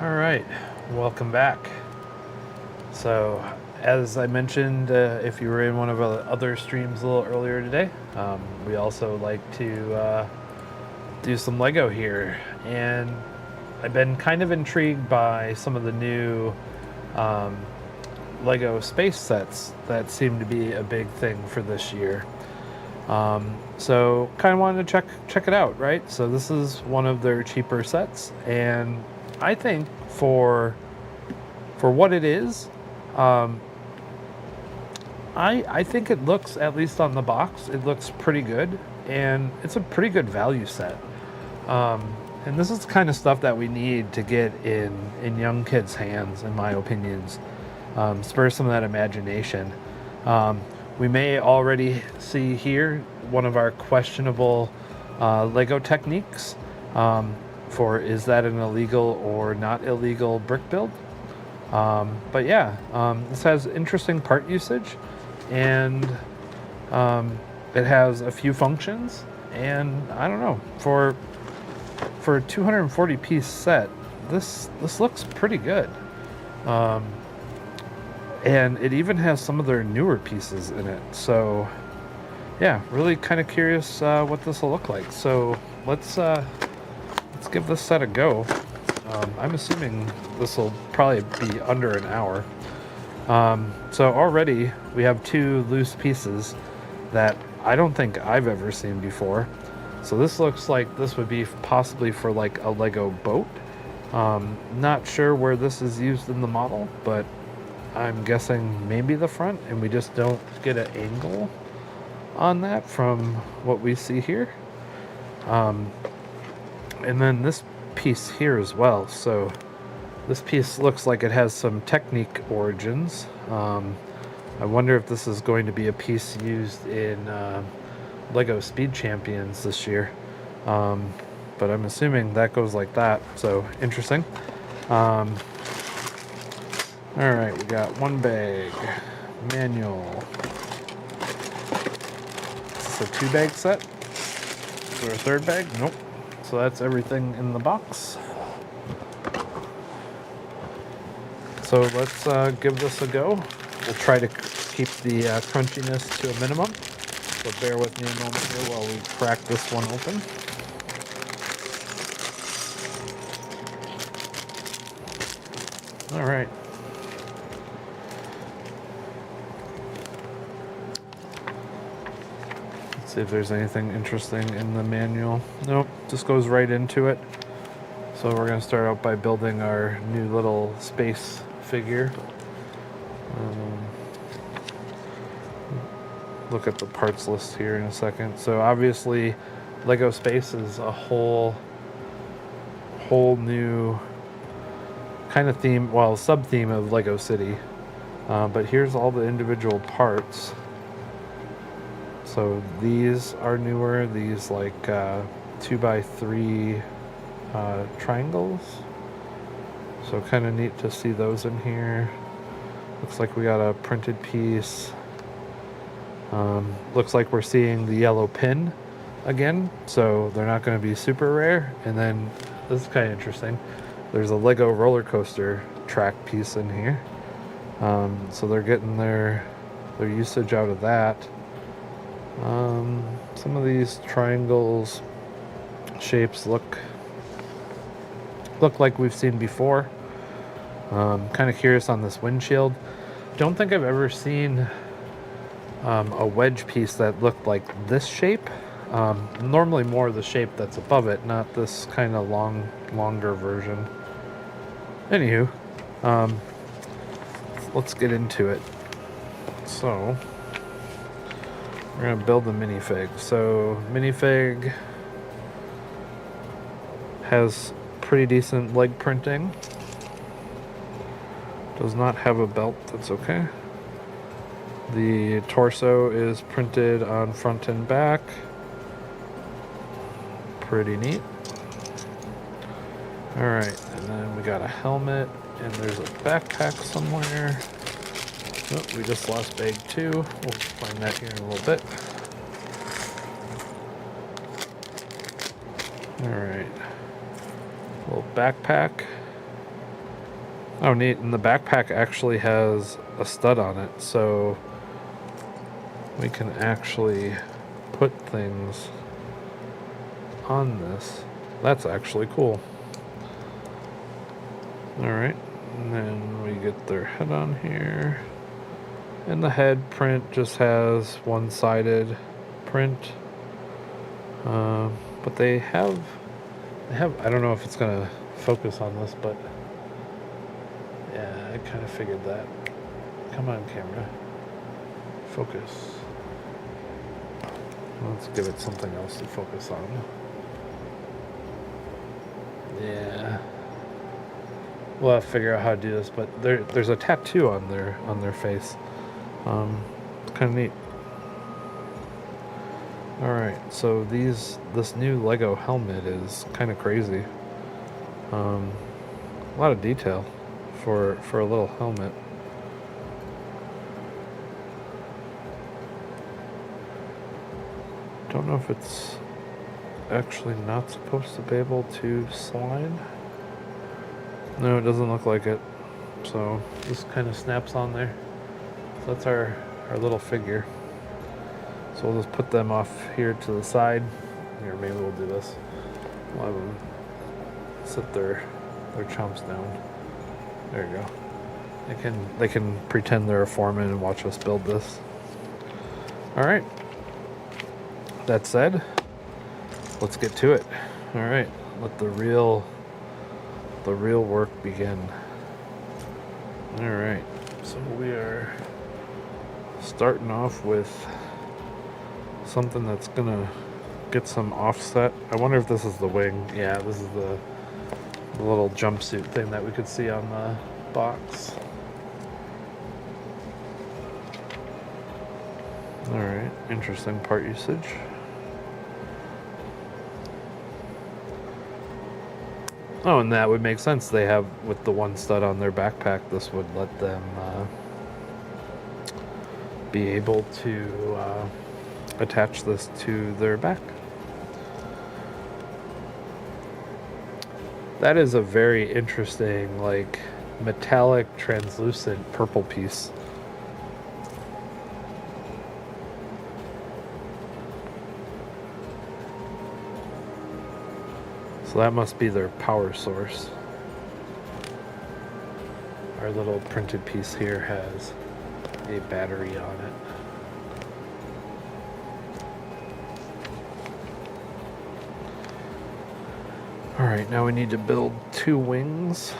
All right, welcome back. So, as I mentioned, if you were in one of our other streams a little earlier today, we also like to do some Lego here. And I've been kind of intrigued by some of the new um, Lego space sets that seem to be a big thing for this year. So kind of wanted to check it out, right? So this is one of their cheaper sets, and I think for what it is, um, I think it looks, at least on the box, it looks pretty good, and it's a pretty good value set. And this is the kind of stuff that we need to get in young kids' hands, in my opinions. Spur some of that imagination. Um, we may already see here one of our questionable Lego techniques for is that an illegal or not illegal brick build. But yeah, this has interesting part usage, and it has a few functions. And I don't know, for a 240 piece set, this looks pretty good. And it even has some of their newer pieces in it. So yeah, really kind of curious what this will look like. So let's give this set a go. I'm assuming this will probably be under an hour. So already we have two loose pieces that I don't think I've ever seen before. So this looks like this would be possibly for like a Lego boat. Not sure where this is used in the model, but I'm guessing maybe the front, and we just don't get an angle on that from what we see here. And then this piece here as well. So this piece looks like it has some Technique origins. I wonder if this is going to be a piece used in Lego Speed Champions this year. But I'm assuming that goes like that. So interesting. All right, we got one bag, manual. Is this a 2-bag set? Is there a third bag? Nope. So that's everything in the box. So let's give this a go. We'll try to keep the crunchiness to a minimum. So bear with me a moment here while we crack this one open. All right. Let's see if there's anything interesting in the manual. Nope, just goes right into it. So we're going to start out by building our new little space figure. Look at the parts list here in a second. So obviously Lego Space is a whole new kind of theme, well, sub-theme of Lego City. But here's all the individual parts. So these are newer, these like 2x3 triangles. So kind of neat to see those in here. Looks like we got a printed piece. Looks like we're seeing the yellow pin again, so they're not going to be super rare. And then this is kind of interesting. There's a Lego roller coaster track piece in here. So they're getting their usage out of that. Some of these triangles shapes look like we've seen before. Kind of curious on this windshield. Don't think I've ever seen a wedge piece that looked like this shape. Normally more the shape that's above it, not this kind of longer version. Anywho, let's get into it. So we're gonna build the minifig. So minifig has pretty decent leg printing. Does not have a belt, that's okay. The torso is printed on front and back. Pretty neat. Alright, and then we got a helmet, and there's a backpack somewhere. Oh, we just lost bag 2. We'll find that here in a little bit. Alright. Little backpack. Oh, neat. And the backpack actually has a stud on it, so we can actually put things on this. That's actually cool. Alright, and then we get their head on here. And the head print just has one-sided print. But they have, I don't know if it's going to focus on this, but yeah, I kind of figured that. Come on, camera. Focus. Let's give it something else to focus on. Yeah. We'll have to figure out how to do this, but there's a tattoo on their face. It's kind of neat. All right, so this new Lego helmet is kind of crazy. A lot of detail for a little helmet. Don't know if it's actually not supposed to be able to slide. No, it doesn't look like it. So this kind of snaps on there. So that's our little figure. So we'll just put them off here to the side. Here, maybe we'll do this. We'll have them sit their chomps down. There you go. They can pretend they're a foreman and watch us build this. All right. That said, let's get to it. All right. Let the real work begin. All right. So we are starting off with something that's gonna get some offset. I wonder if this is the wing. Yeah, this is the little jumpsuit thing that we could see on the box. All right, interesting part usage. Oh, and that would make sense. They have, with the one stud on their backpack, this would let them be able to attach this to their back. That is a very interesting, like, metallic, translucent purple piece. So that must be their power source. Our little printed piece here has a battery on it. All right, now we need to build 2 wings.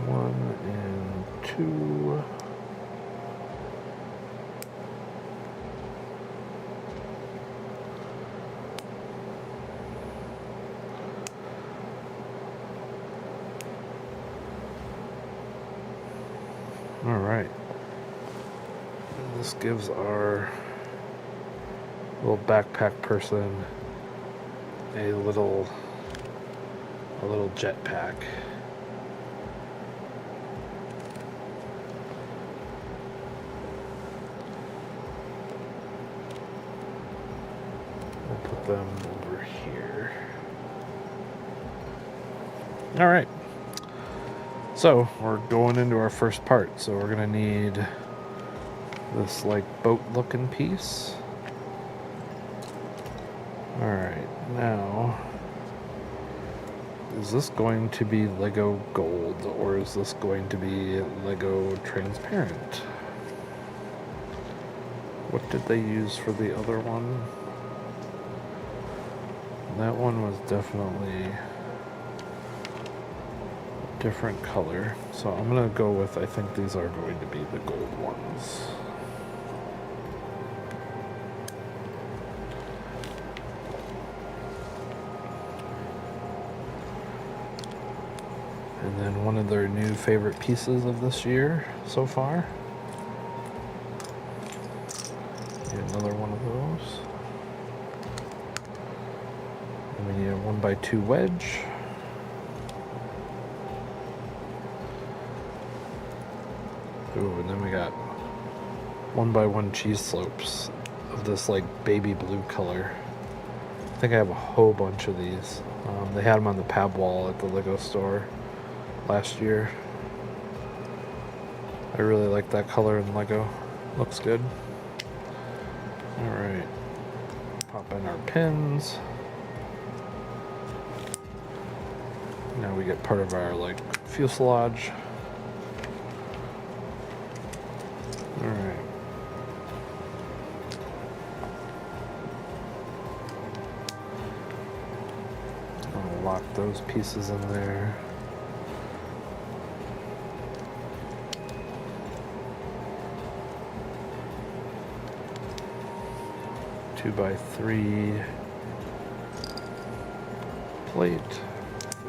One and 2. All right. And this gives our little backpack person a little jetpack. We'll put them over here. All right. So we're going into our first part. So we're gonna need this like boat looking piece. All right, now, is this going to be Lego gold or is this going to be Lego transparent? What did they use for the other one? That one was definitely different color, so I'm gonna go with, I think these are going to be the gold ones. And then one of their new favorite pieces of this year so far. Get another one of those. And we need a 1x2 wedge. Ooh, and then we got 1x1 cheese slopes. of this like baby blue color. I think I have a whole bunch of these. They had them on the pab wall at the Lego store last year. I really like that color in Lego. Looks good. Alright. Pop in our pins. Now we get part of our like fuselage. Alright. I'll lock those pieces in there. Two by three plate.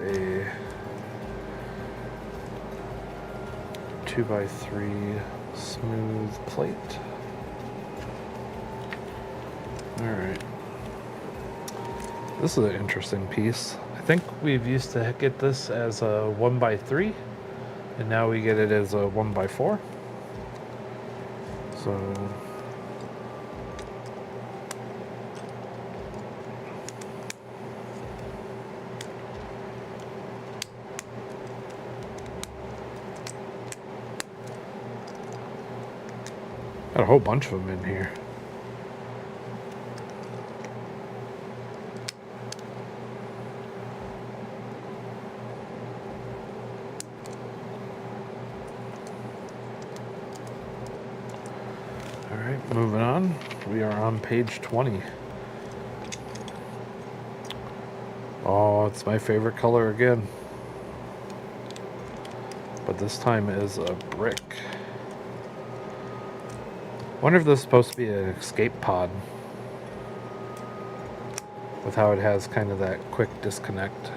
A 2x3 smooth plate. Alright. This is an interesting piece. I think we've used to get this as a 1x3, and now we get it as a 1x4. So got a whole bunch of them in here. All right, moving on. We are on page 20. Oh, it's my favorite color again. But this time is a brick. Wonder if this is supposed to be an escape pod with how it has kind of that quick disconnect.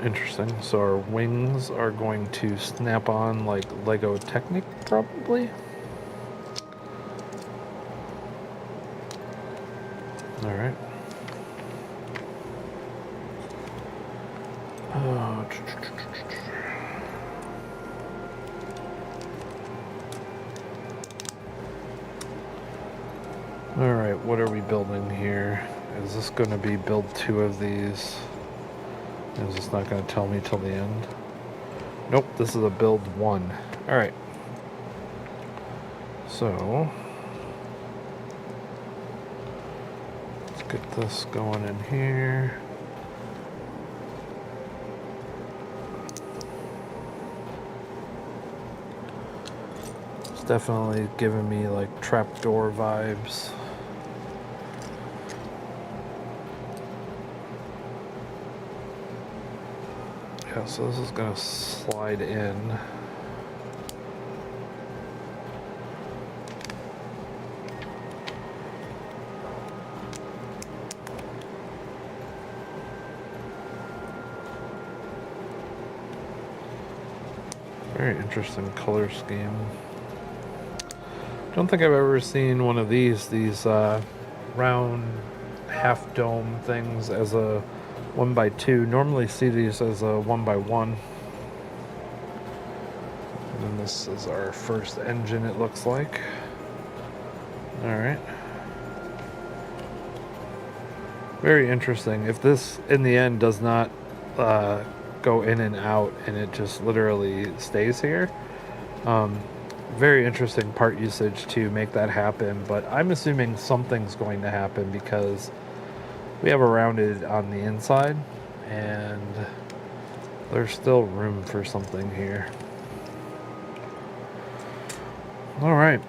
Interesting. So our wings are going to snap on like Lego Technic, probably. All right. All right, what are we building here? Is this going to be build 2 of these? Is this not going to tell me till the end? Nope, this is a build 1. All right. So let's get this going in here. It's definitely giving me like trapdoor vibes. Yeah, so this is gonna slide in. Very interesting color scheme. Don't think I've ever seen one of these round half dome things as a 1x2. Normally see these as a 1x1. And then this is our first engine, it looks like. All right. Very interesting. If this in the end does not go in and out and it just literally stays here, very interesting part usage to make that happen, but I'm assuming something's going to happen because we have a rounded on the inside and there's still room for something here. All right.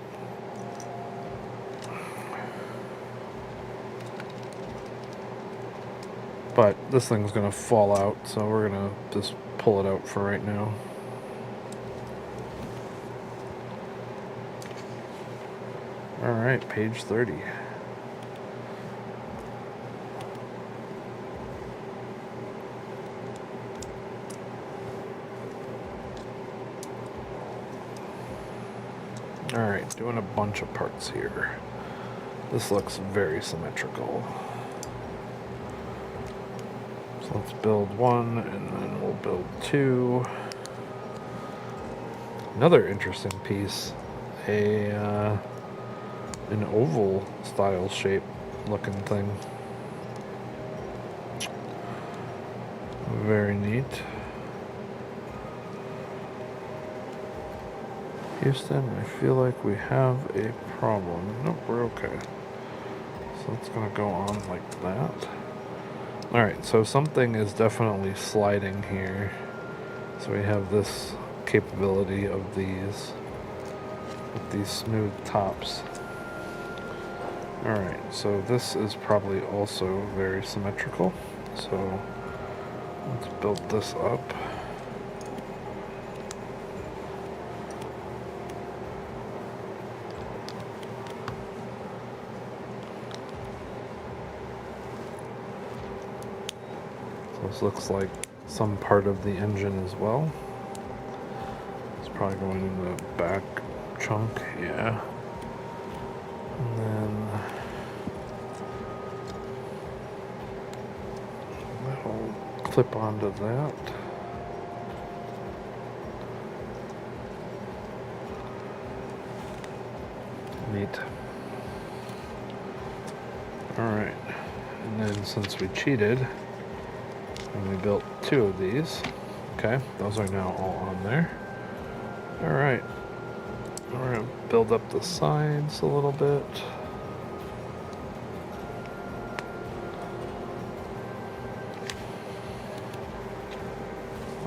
But this thing's gonna fall out, so we're gonna just pull it out for right now. All right, page 30. All right, doing a bunch of parts here. This looks very symmetrical. So Let's build one, and then we'll build two. Another interesting piece, an oval style shape looking thing. Very neat. Houston, I feel like we have a problem. Nope, we're okay. So it's gonna go on like that. Alright, so something is definitely sliding here. So we have this capability of these with these smooth tops. Alright, so this is probably also very symmetrical. So let's build this up. This looks like some part of the engine as well. It's probably going in the back chunk, yeah. And then that'll clip onto that. Neat. Alright, and then since we cheated, and we built two of these. Okay, those are now all on there. Alright. We're going to build up the sides a little bit.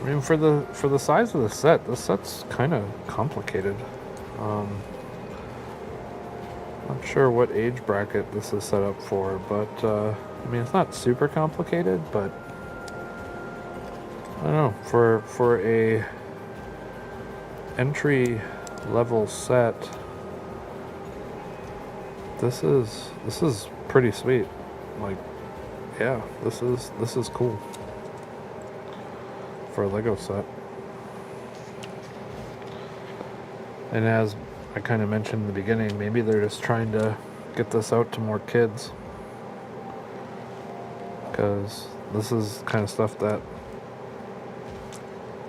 I mean, for the size of the set, this set's kind of complicated. Not sure what age bracket this is set up for, but I mean, it's not super complicated, but I don't know, for a entry level set, this is pretty sweet. Like, yeah, this is cool for a Lego set. And as I kind of mentioned in the beginning, maybe they're just trying to get this out to more kids, because this is kind of stuff that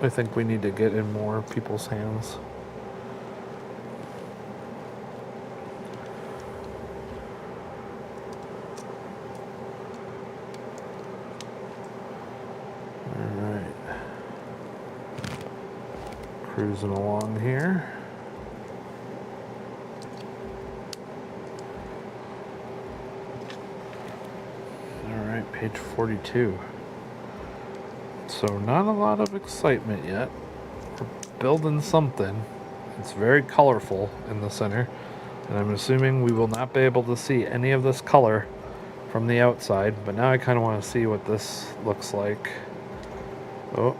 I think we need to get in more people's hands. Alright. Cruising along here. Alright, page 42. So not a lot of excitement yet. We're building something. It's very colorful in the center, and I'm assuming we will not be able to see any of this color from the outside, but now I kind of want to see what this looks like. Oh,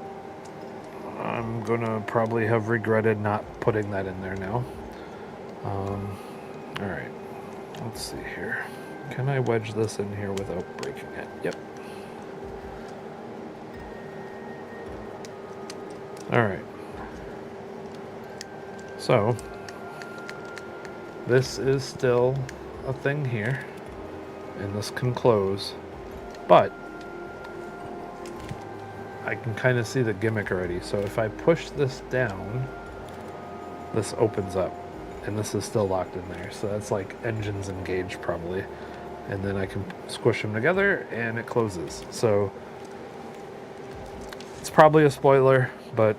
I'm gonna probably have regretted not putting that in there now. Alright, let's see here. Can I wedge this in here without breaking it? Yep. Alright, so this is still a thing here, and this can close, but I can kind of see the gimmick already. So if I push this down, this opens up, and this is still locked in there. So that's like engines engaged probably, and then I can squish them together and it closes. So it's probably a spoiler, but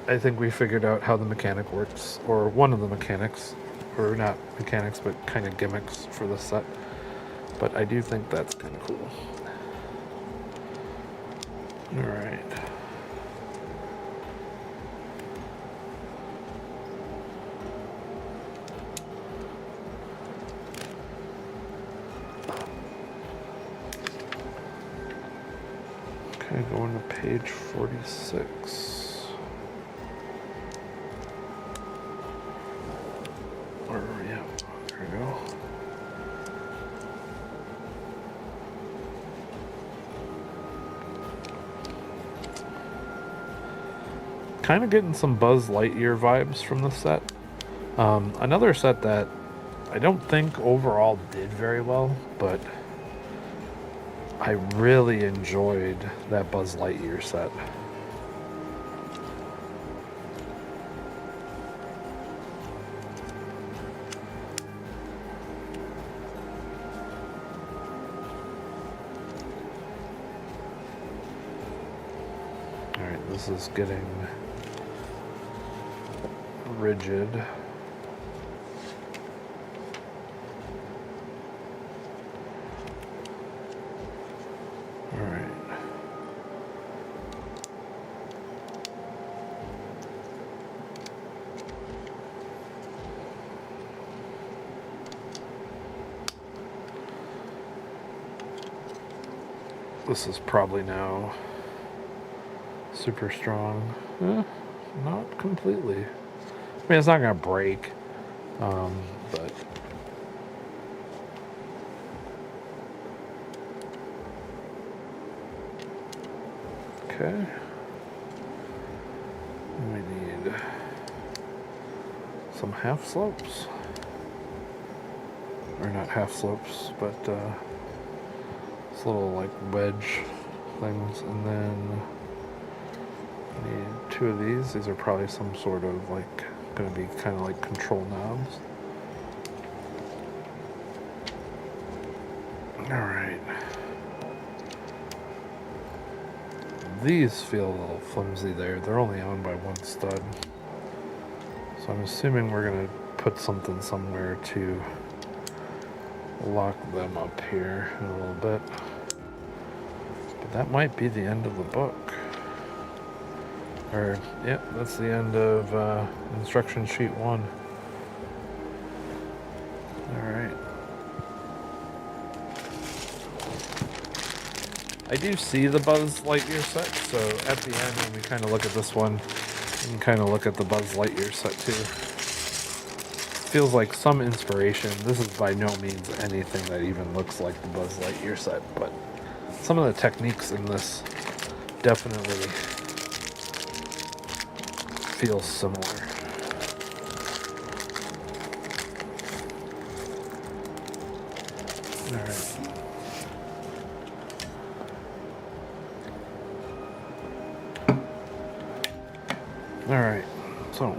I think we figured out how the mechanic works, or one of the mechanics, or not mechanics, but kind of gimmicks for the set. But I do think that's kind of cool. All right. Okay, going to page 46. Yeah, there we go. Kind of getting some Buzz Lightyear vibes from this set. Another set that I don't think overall did very well, but I really enjoyed that Buzz Lightyear set. Alright, this is getting rigid. Alright. This is probably now super strong. Not completely. I mean, it's not gonna break, but okay. We need some half slopes, or not half slopes, but this little like wedge things, and then we need 2 of these. These are probably some sort of like going to be kind of like control knobs. All right. These feel a little flimsy there. They're only on by 1 stud. So I'm assuming we're going to put something somewhere to lock them up here in a little bit. But that might be the end of the book. Or, yep, that's the end of instruction sheet 1. Alright. I do see the Buzz Lightyear set, so at the end when we kind of look at this one, we can kind of look at the Buzz Lightyear set too. Feels like some inspiration. This is by no means anything that even looks like the Buzz Lightyear set, but some of the techniques in this definitely feel similar. Alright. Alright, so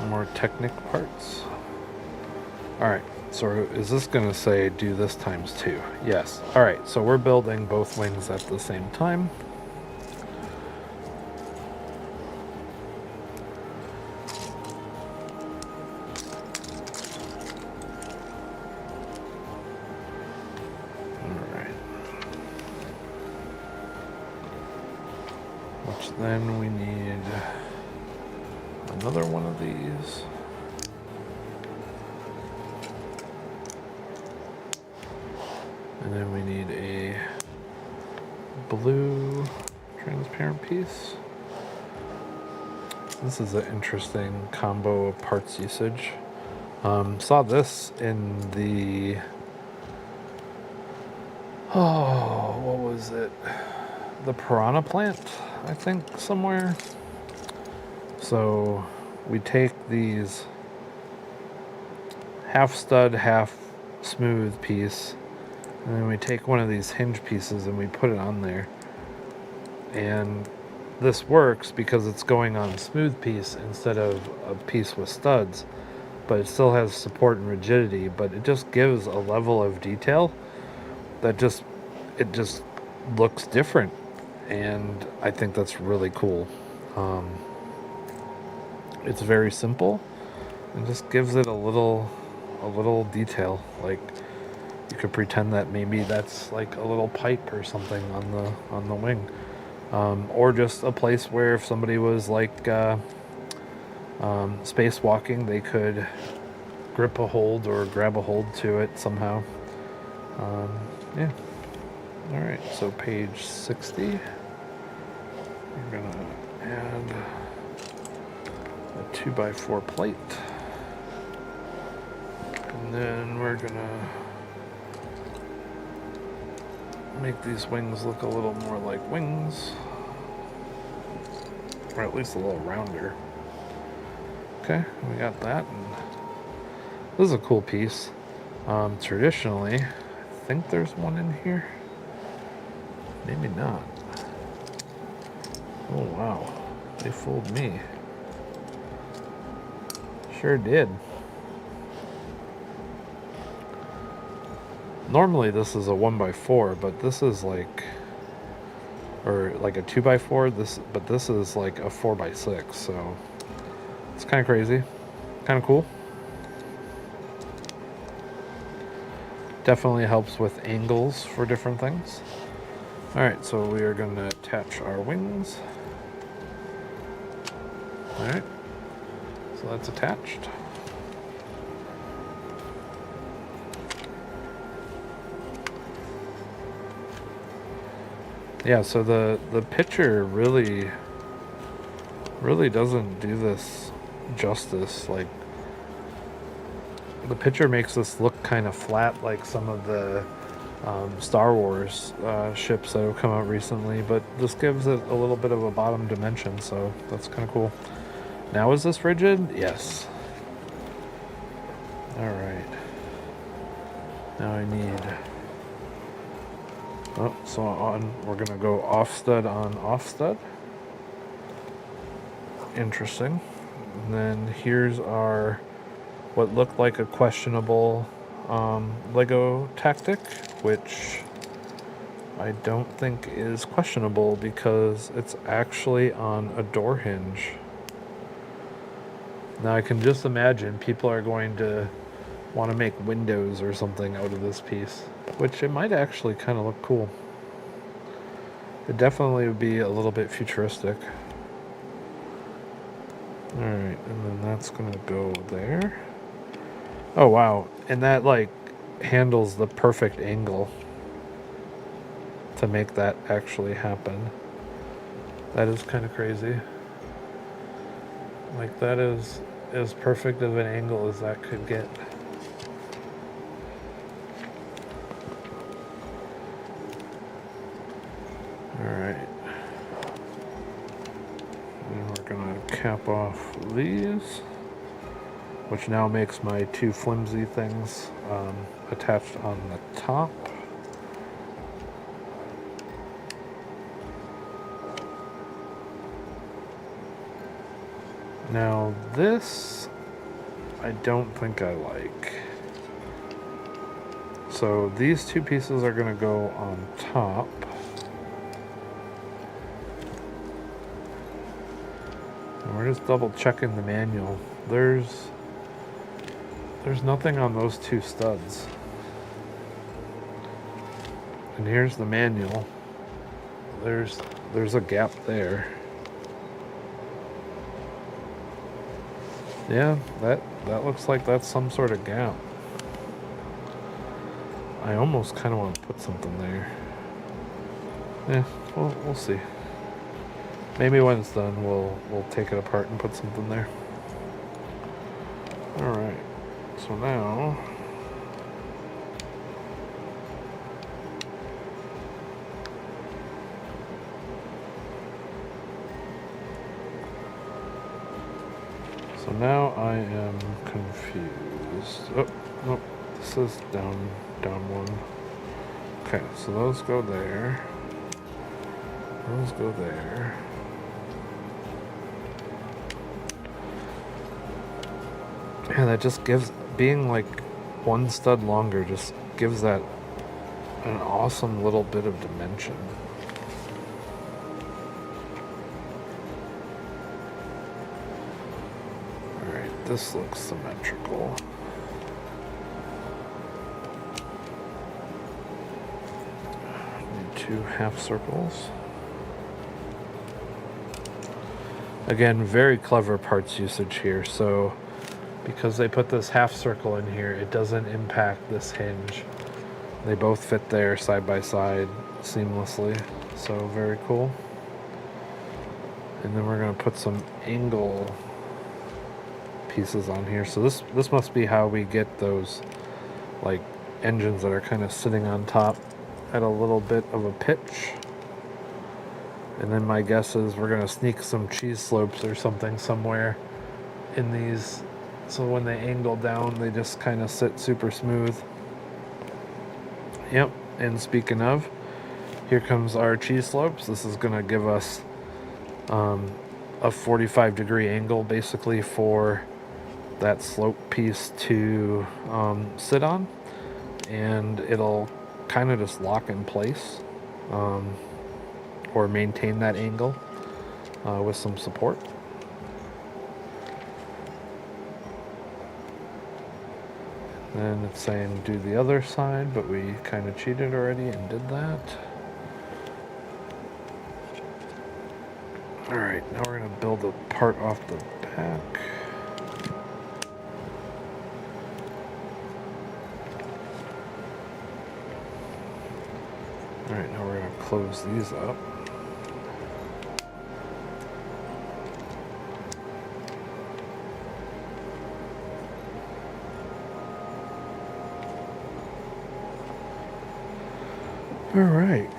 more Technic parts. Alright, so is this going to say do this times 2? Yes. Alright, so we're building both wings at the same time. Alright. Which then we need another one of these. And then we need a blue transparent piece. This is an interesting combo of parts usage. Saw this in the, what was it? The Piranha Plant, I think, somewhere. So we take these half stud, half smooth piece, and then we take one of these hinge pieces and we put it on there. And this works because it's going on a smooth piece instead of a piece with studs, but it still has support and rigidity, but it just gives a level of detail that just looks different. And I think that's really cool. It's very simple and just gives it a little detail. Like, you could pretend that maybe that's like a little pipe or something on the wing, or just a place where if somebody was like spacewalking, they could grip a hold or grab a hold to it somehow. Yeah. All right. So page 60. We're gonna add a 2x4 plate, and then we're gonna make these wings look a little more like wings, or at least a little rounder. Okay, we got that, and this is a cool piece. Traditionally, I think there's one in here. Maybe not. Oh wow, they fooled me. Sure did. Normally this is a 1x4, but this is like, or like a 2x4. But this is like a 4x6. So it's kind of crazy, kind of cool. Definitely helps with angles for different things. All right, so we are going to attach our wings. All right, so that's attached. Yeah, so the picture really doesn't do this justice. Like, the picture makes this look kind of flat, like some of the Star Wars ships that have come out recently, but this gives it a little bit of a bottom dimension, so that's kind of cool. Now, is this rigid? Yes. All right. Now I need... Oh, so we're gonna go off stud on off stud. Interesting. And then here's our, what looked like a questionable Lego tactic, which I don't think is questionable because it's actually on a door hinge. Now I can just imagine people are going to want to make windows or something out of this piece, which it might actually kind of look cool. It definitely would be a little bit futuristic. Alright, and then that's gonna go there. Oh wow, and that like handles the perfect angle to make that actually happen. That is kind of crazy. Like, that is as perfect of an angle as that could get. Alright. And we're gonna cap off these, which now makes my two flimsy things attached on the top. Now this, I don't think I like. So these two pieces are going to go on top. And we're just double checking the manual. There's nothing on those two studs. And here's the manual. There's a gap there. Yeah, that looks like that's some sort of gap. I almost kind of want to put something there. Yeah, we'll see. Maybe when it's done, we'll take it apart and put something there. All right. So now, I am confused. Oh, nope. This is down one. Okay, so those go there. Those go there. Yeah, that just gives, being like one stud longer just gives that an awesome little bit of dimension. Alright, this looks symmetrical. Need two half circles. Again, very clever parts usage here. So because they put this half circle in here, it doesn't impact this hinge. They both fit there side by side seamlessly. So very cool. And then we're going to put some angle pieces on here. So this must be how we get those like engines that are kind of sitting on top at a little bit of a pitch. And then my guess is we're gonna sneak some cheese slopes or something somewhere in these, so when they angle down, they just kind of sit super smooth. Yep, and speaking of, here comes our cheese slopes. This is gonna give us a 45-degree angle basically for that slope piece to sit on, and it'll kind of just lock in place or maintain that angle with some support. Then it's saying do the other side, but we kind of cheated already and did that. Alright, now we're going to build a part off the back. Alright, now we're going to close these up. Alright.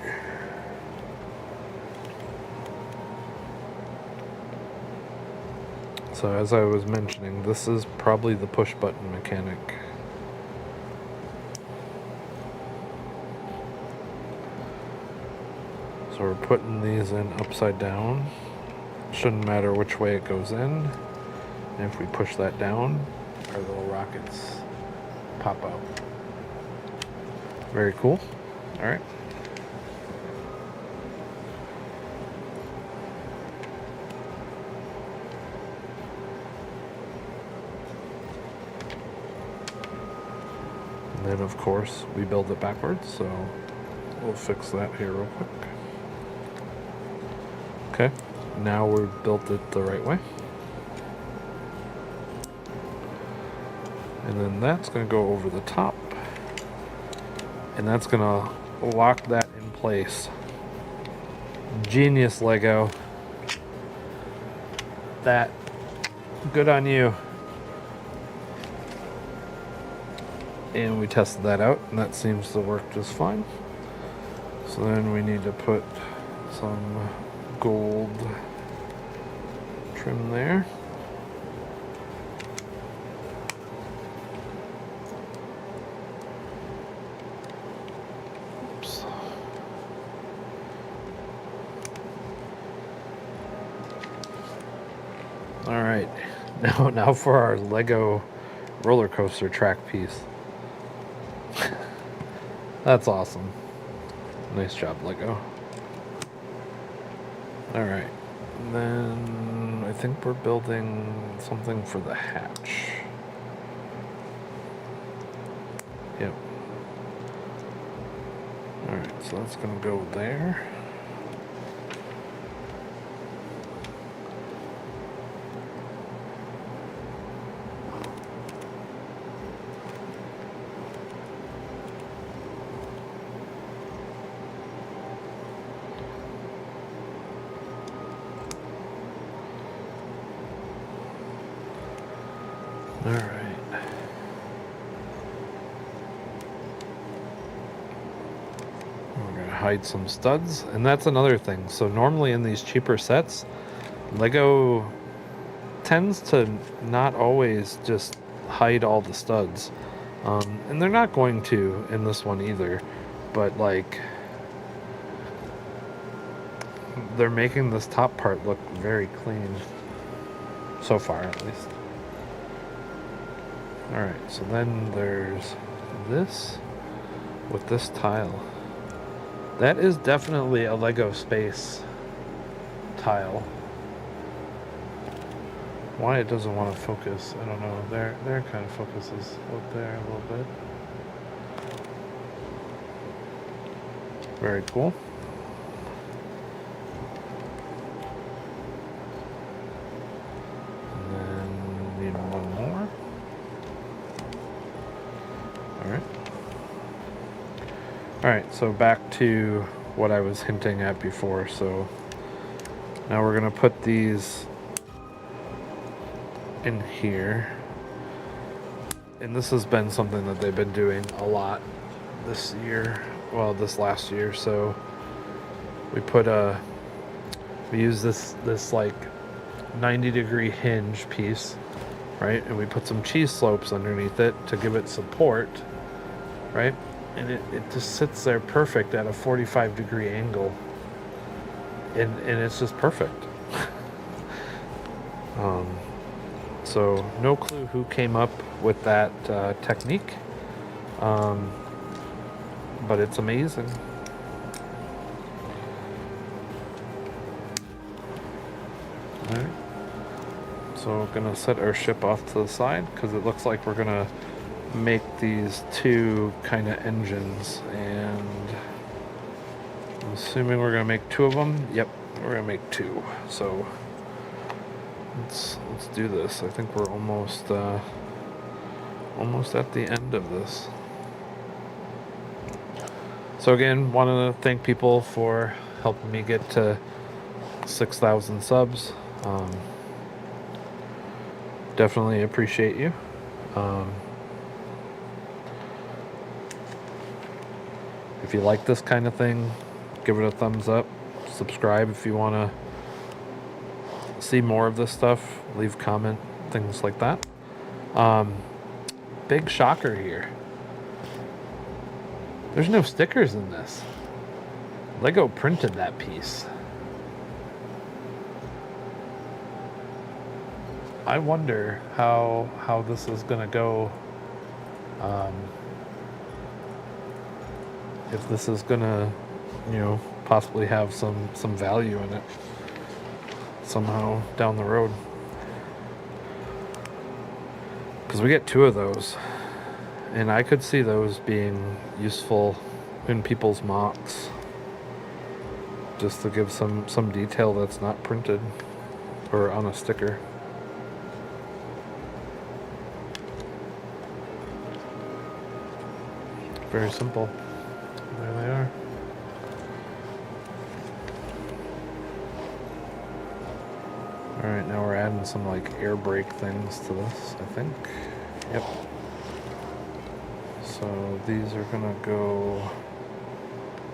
So as I was mentioning, this is probably the push button mechanic. So we're putting these in upside down. Shouldn't matter which way it goes in. And if we push that down, our little rockets pop out. Very cool. All right. And then of course we build it backwards, so we'll fix that here real quick. Okay, now we've built it the right way. And then that's going to go over the top. And that's going to lock that in place. Genius, Lego. That. Good on you. And we tested that out, and that seems to work just fine. So then we need to put some gold trim there. Oops. All right, now for our Lego roller coaster track piece. That's awesome. Nice job, Lego. Alright, then I think we're building something for the hatch. Yep. Alright, so that's gonna go there. All right. We're going to hide some studs, and that's another thing. So normally in these cheaper sets, Lego tends to not always just hide all the studs. And they're not going to in this one either, but like they're making this top part look very clean so far, at least. Alright, so then there's this with this tile. That is definitely a Lego space tile. Why it doesn't want to focus, I don't know. There kind of focuses up there a little bit. Very cool. And then we need one more. Alright, so back to what I was hinting at before. So now we're going to put these in here. And this has been something that they've been doing a lot this year. well, this last year. So we use this like 90-degree hinge piece, right? And we put some cheese slopes underneath it to give it support, right? And it just sits there perfect at a 45-degree angle. And it's just perfect. So no clue who came up with that technique, but it's amazing. All right. So we're gonna set our ship off to the side because it looks like we're gonna make these two kind of engines, and I'm assuming we're gonna make two of them. Yep, we're gonna make two. So let's do this. I think we're almost at the end of this. So again, want to thank people for helping me get to 6,000 subs. Definitely appreciate you. If you like this kind of thing, give it a thumbs up. Subscribe if you want to see more of this stuff. Leave comment, things like that. Big shocker here. There's no stickers in this. Lego printed that piece. I wonder how this is gonna go. If this is gonna, possibly have some value in it somehow down the road. Because we get two of those, and I could see those being useful in people's mocks, just to give some detail that's not printed or on a sticker. Very simple. There they are. Alright, now we're adding some like air brake things to this, I think. Yep. So these are gonna go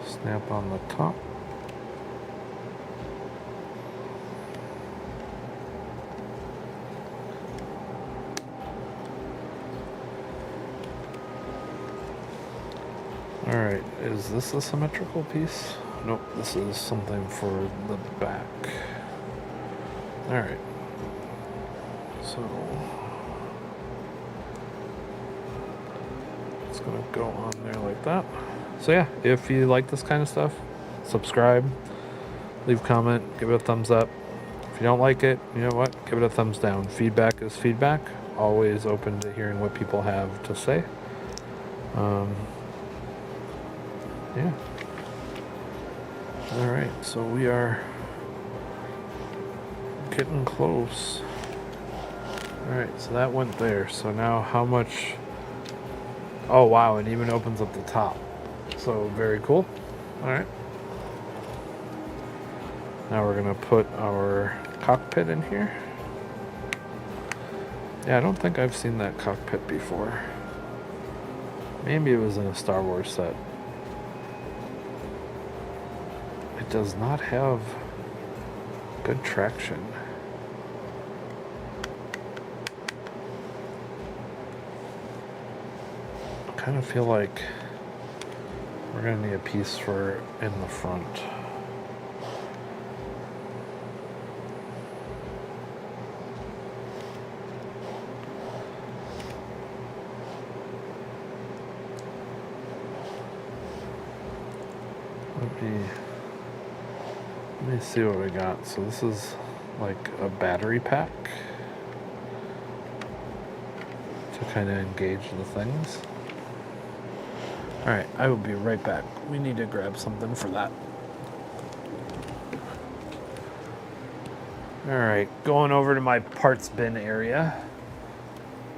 snap on the top. Alright, is this a symmetrical piece? Nope, this is something for the back. Alright. So it's gonna go on there like that. So yeah, if you like this kind of stuff, subscribe, leave a comment, give it a thumbs up. If you don't like it, you know what? Give it a thumbs down. Feedback is feedback. Always open to hearing what people have to say. Yeah. All right, so we are getting close. All right, so that went there. So now how much? Oh, wow, it even opens up the top. So very cool. All right. Now we're gonna put our cockpit in here. Yeah, I don't think I've seen that cockpit before. Maybe it was in a Star Wars set. It does not have good traction. I kind of feel like we're gonna need a piece for in the front. Let me see what we got. So this is like a battery pack to kind of engage the things. All right, I will be right back. We need to grab something for that. All right, going over to my parts bin area.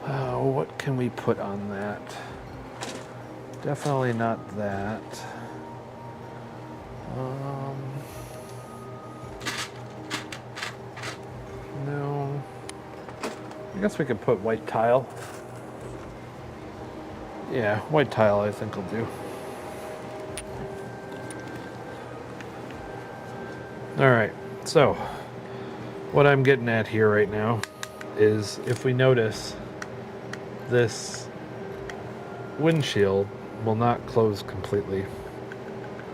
What can we put on that? Definitely not that. No. I guess we could put white tile. Yeah, white tile I think will do. All right, so what I'm getting at here right now is if we notice this windshield will not close completely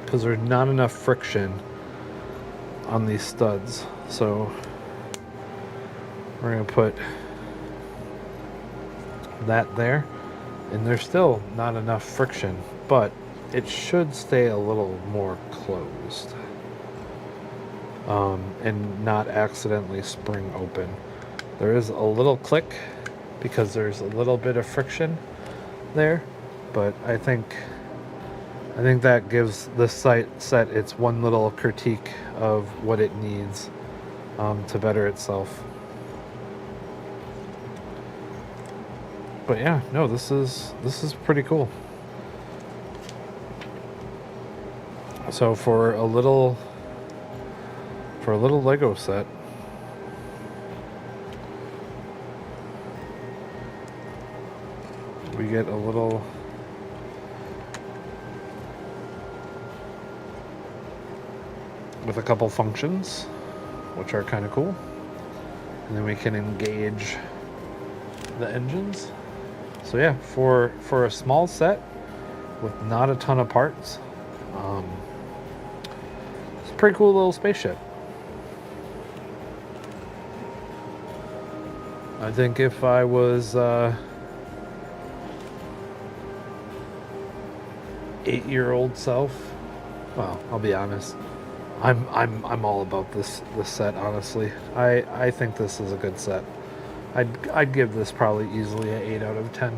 because there's not enough friction on these studs. So we're going to put that there, and there's still not enough friction, but it should stay a little more closed and not accidentally spring open. There is a little click because there's a little bit of friction there, but I think that gives this set its one little critique of what it needs to better itself. But yeah, no, this is pretty cool. So for a little Lego set, we get a little with a couple functions, which are kind of cool. And then we can engage the engines. So yeah, for a small set with not a ton of parts, it's a pretty cool little spaceship. I think if I was 8-year-old self, well, I'll be honest, I'm all about this set. Honestly, I think this is a good set. I'd give this probably easily an 8 out of 10.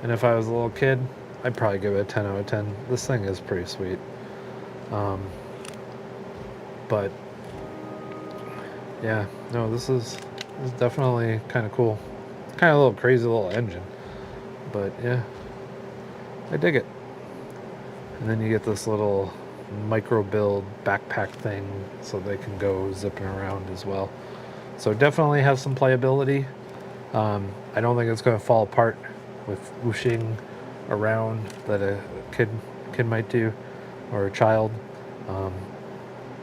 And if I was a little kid, I'd probably give it a 10 out of 10. This thing is pretty sweet. But yeah, no, this is definitely kind of cool. Kind of a little crazy little engine, but yeah, I dig it. And then you get this little micro build backpack thing so they can go zipping around as well. So definitely has some playability. I don't think it's going to fall apart with whooshing around that a kid might do, or a child.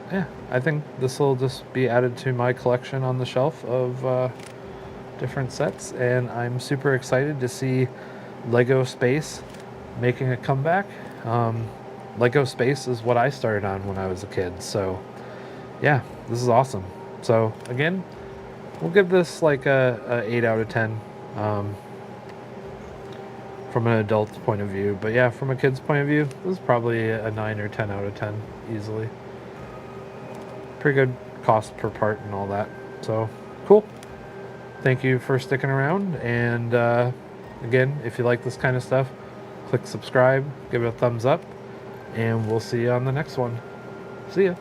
Yeah, I think this will just be added to my collection on the shelf of different sets, and I'm super excited to see Lego Space making a comeback. Lego Space is what I started on when I was a kid, so yeah, this is awesome. So again, we'll give this like a 8 out of 10 from an adult's point of view. But yeah, from a kid's point of view, this is probably a 9 or 10 out of 10 easily. Pretty good cost per part and all that. So cool. Thank you for sticking around. And again, if you like this kind of stuff, click subscribe, give it a thumbs up, and we'll see you on the next one. See ya.